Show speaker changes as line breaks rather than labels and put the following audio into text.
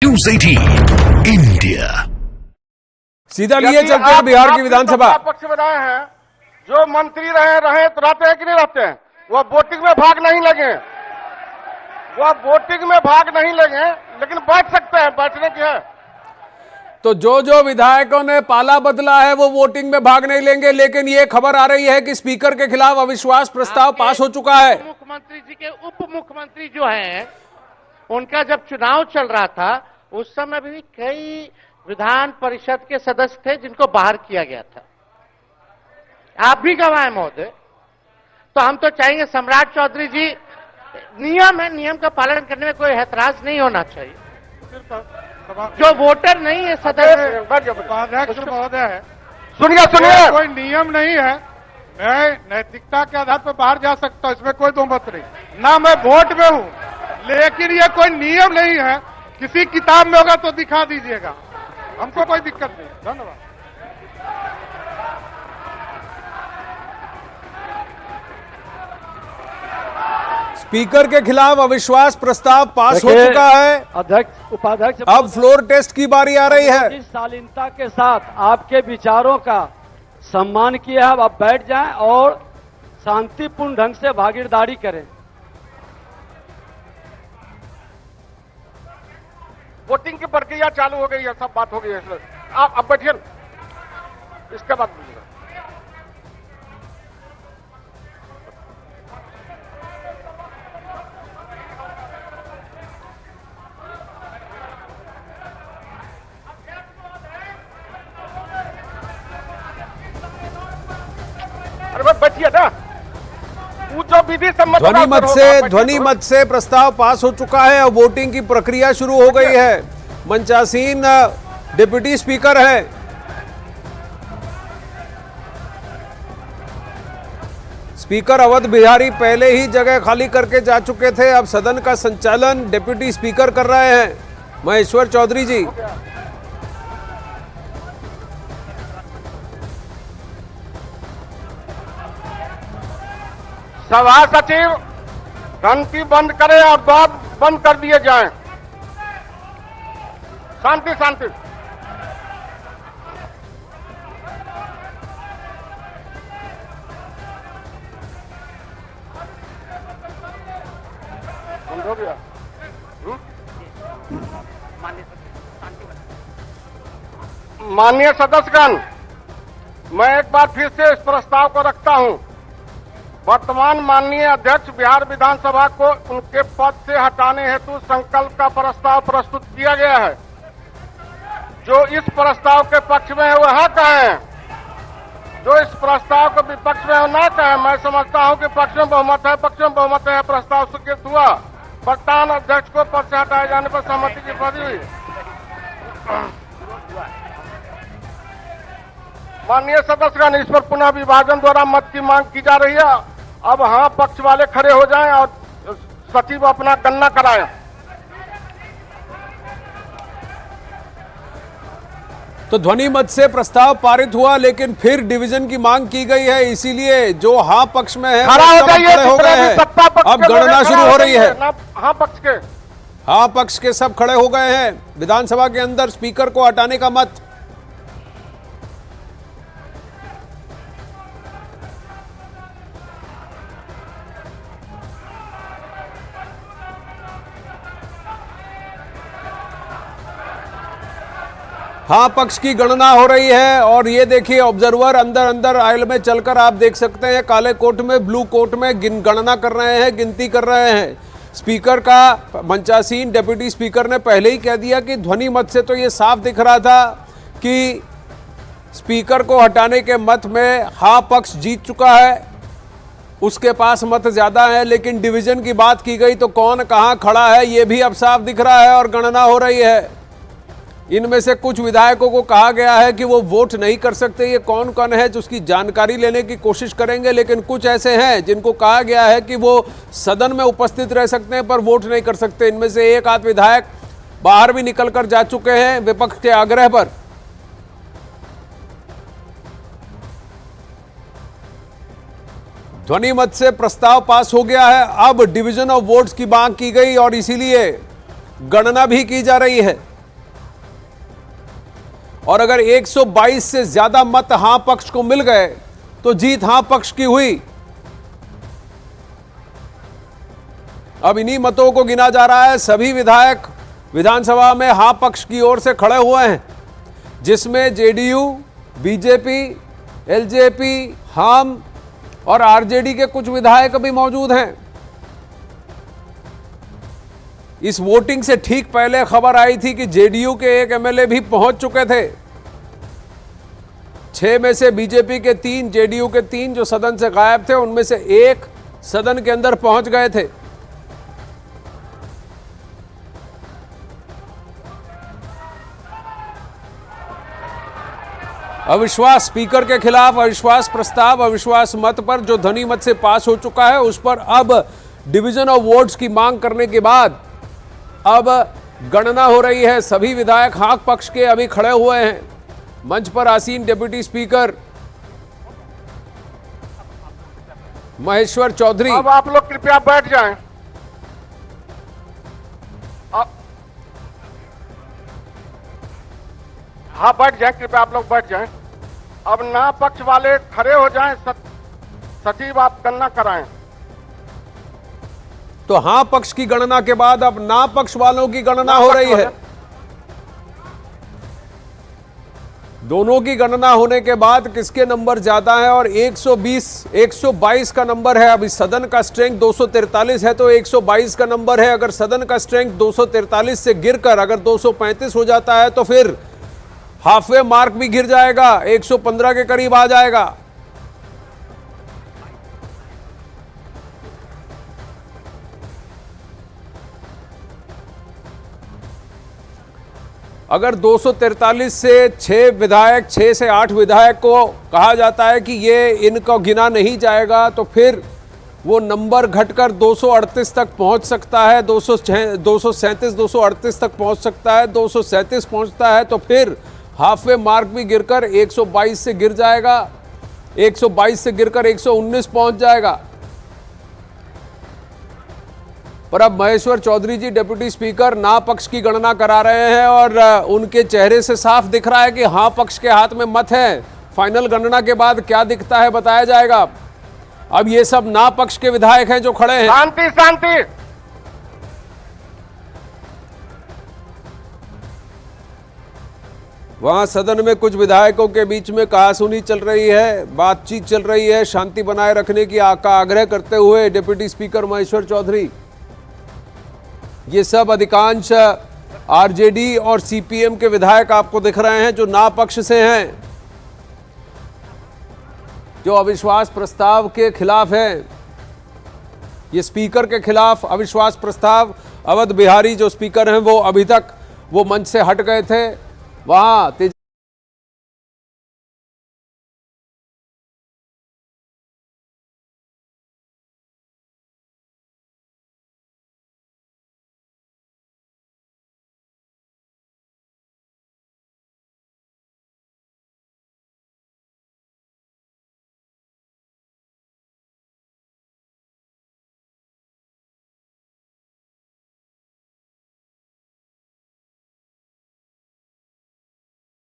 News 18 India.
सीधा लिए चलते हैं बिहार की विधानसभा।
पक्ष में रहे हैं, जो मंत्री रहे तो रहते हैं कि नहीं रहते हैं? वह वोटिंग में भाग नहीं लगे, लेकिन बैठ सकते हैं, बैठने की है।
तो जो विधायकों ने पाला बदला है वो वोटिंग में भाग नहीं लेंगे, लेकिन ये खबर आ रही है कि स्पीकर के खिलाफ अविश्वास प्रस्ताव पास हो चुका है।
मुख्यमंत्री जी के उप मुख्यमंत्री जो हैं, उनका जब चुनाव चल रहा था उस समय भी कई विधान परिषद के सदस्य थे जिनको बाहर किया गया था। आप भी गवाह महोदय। तो हम तो चाहेंगे सम्राट चौधरी जी, नियम है, नियम का पालन करने में कोई ऐतराज नहीं होना चाहिए। जो वोटर नहीं है सदस्य
उपाध्यक्ष महोदय है, सुनिए
कोई नियम नहीं है। मैं नैतिकता के आधार पर बाहर जा सकता हूं, इसमें कोई दो मत नहीं। ना मैं वोट में हूं, लेकिन ये कोई नियम नहीं है। किसी किताब में होगा तो दिखा दीजिएगा, हमको कोई दिक्कत नहीं। धन्यवाद।
स्पीकर के खिलाफ अविश्वास प्रस्ताव पास हो चुका है।
अध्यक्ष उपाध्यक्ष,
अब फ्लोर टेस्ट की बारी आ रही है।
इस शालीनता के साथ आपके विचारों का सम्मान किया है। अब बैठ जाएं और शांतिपूर्ण ढंग से भागीदारी करें।
वोटिंग की प्रक्रिया चालू हो गई है, सब बात हो गई है। आप अब बैठिए, इसके बाद बोलिएगा। अरे भाई बैठिए ना, वो जो विधि सम्मत
ध्वनि मत से प्रस्ताव पास हो चुका है। अब वोटिंग की प्रक्रिया शुरू हो गई है। मंचासीन डिप्टी स्पीकर हैं। स्पीकर अवध बिहारी पहले ही जगह खाली करके जा चुके थे। अब सदन का संचालन डिप्टी स्पीकर कर रहे हैं, महेश्वर चौधरी जी।
सभा सचिव घंटी बंद करें और द्वार बंद कर दिए जाएं। शांति शांति। बंद हो गया। माननीय सदस्यगण, मैं एक बार फिर से इस प्रस्ताव को रखता हूं। वर्तमान माननीय अध्यक्ष बिहार विधानसभा को उनके पद से हटाने हेतु संकल्प का प्रस्ताव प्रस्तुत किया गया है। जो इस प्रस्ताव के पक्ष में है वह कहें, जो इस प्रस्ताव को विपक्ष में है ना कहें। मैं समझता हूं कि पक्ष में बहुमत है, प्रस्ताव स्वीकृत हुआ। वर्तमान अध्यक्ष को पद से हटाए जाने पर सहमति की पदी हुई। माननीय सदस्यगण, इस पर पुनः विभाजन द्वारा मत की मांग की जा रही है। अब हाँ पक्ष वाले खड़े हो जाएं और सचिव अपना गणना कराएं।
तो ध्वनि मत से प्रस्ताव पारित हुआ, लेकिन फिर डिवीजन की मांग की गई है। इसीलिए जो हाँ पक्ष में है
खड़ा हो जाइए,
खड़े हो गए हैं। अब गणना शुरू हो रही है।
हाँ
पक्ष के सब खड़े हो गए हैं। विधानसभा के अंदर स्पीकर को हटाने का मत। हाँ पक्ष की गणना हो रही है। और ये देखिए, ऑब्जर्वर अंदर आयल में चलकर आप देख सकते हैं, काले कोट में, ब्लू कोट में गणना कर रहे हैं, गिनती कर रहे हैं। स्पीकर का मंचासीन डिप्टी स्पीकर ने पहले ही कह दिया कि ध्वनि मत से तो ये साफ दिख रहा था कि स्पीकर को हटाने के मत में हाँ पक्ष जीत चुका है, उसके पास मत ज्यादा है। लेकिन डिवीजन की बात की गई तो कौन कहाँ खड़ा है ये भी अब साफ दिख रहा है और गणना हो रही है। इनमें से कुछ विधायकों को कहा गया है कि वो वोट नहीं कर सकते। ये कौन कौन है जो उसकी जानकारी लेने की कोशिश करेंगे, लेकिन कुछ ऐसे हैं जिनको कहा गया है कि वो सदन में उपस्थित रह सकते हैं पर वोट नहीं कर सकते। इनमें से एक आध विधायक बाहर भी निकलकर जा चुके हैं विपक्ष के आग्रह पर। ध्वनि मत से प्रस्ताव पास हो गया है। अब डिवीजन ऑफ वोट्स की मांग की गई और इसीलिए गणना भी की जा रही है और अगर 122 से ज्यादा मत हां पक्ष को मिल गए तो जीत हां पक्ष की हुई। अब इन्हीं मतों को गिना जा रहा है। सभी विधायक विधानसभा में हां पक्ष की ओर से खड़े हुए हैं, जिसमें जेडीयू, बीजेपी, एलजेपी, हम और आरजेडी के कुछ विधायक भी मौजूद हैं। इस वोटिंग से ठीक पहले खबर आई थी कि जेडीयू के एक एमएलए भी पहुंच चुके थे। 6 में से बीजेपी के 3, जेडीयू के 3 जो सदन से गायब थे, उनमें से एक सदन के अंदर पहुंच गए थे। अविश्वास स्पीकर के खिलाफ अविश्वास प्रस्ताव अविश्वास मत पर जो ध्वनि मत से पास हो चुका है, उस पर अब डिवीजन ऑफ वोट्स की मांग करने के बाद अब गणना हो रही है। सभी विधायक हां पक्ष के अभी खड़े हुए हैं। मंच पर आसीन डिप्टी स्पीकर महेश्वर चौधरी।
अब आप लोग कृपया बैठ जाएं। हाँ, बैठ जाएं, कृपया आप लोग बैठ जाएं। अब ना पक्ष वाले खड़े हो जाएं। सचिव आप गणना कराएं।
तो हां पक्ष की गणना के बाद अब ना पक्ष वालों की गणना हो रही है। दोनों की गणना होने के बाद किसके नंबर ज्यादा है और 122 का नंबर है। अभी सदन का स्ट्रेंथ 243 है तो 122 का नंबर है। अगर सदन का स्ट्रेंथ 243 से गिरकर अगर 235 हो जाता है तो फिर हाफवे मार्क भी गिर जाएगा, 115 के करीब आ जाएगा। अगर 243 से 6 से 8 विधायक को कहा जाता है कि ये इनको गिना नहीं जाएगा, तो फिर वो नंबर घटकर 238 तक पहुंच सकता है, 237 238 तक पहुंच सकता है, 237 पहुंचता है तो फिर हाफवे मार्क भी गिरकर 122 से गिर जाएगा, 122 से गिरकर 119 पहुंच जाएगा। पर अब महेश्वर चौधरी जी डिप्टी स्पीकर ना पक्ष की गणना करा रहे हैं और उनके चेहरे से साफ दिख रहा है कि हाँ पक्ष के हाथ में मत है। फाइनल गणना के बाद क्या दिखता है बताया जाएगा। अब ये सब ना पक्ष के विधायक हैं जो खड़े हैं।
शांति शांति।
वहां सदन में कुछ विधायकों के बीच में कहासुनी चल रही है, बातचीत चल रही है। शांति बनाए रखने की आग्रह करते हुए डिप्टी स्पीकर महेश्वर चौधरी। ये सब अधिकांश आरजेडी और सीपीएम के विधायक आपको दिख रहे हैं जो ना पक्ष से हैं, जो अविश्वास प्रस्ताव के खिलाफ है। ये स्पीकर के खिलाफ अविश्वास प्रस्ताव, अवध बिहारी जो स्पीकर हैं वो अभी तक वो मंच से हट गए थे। वहां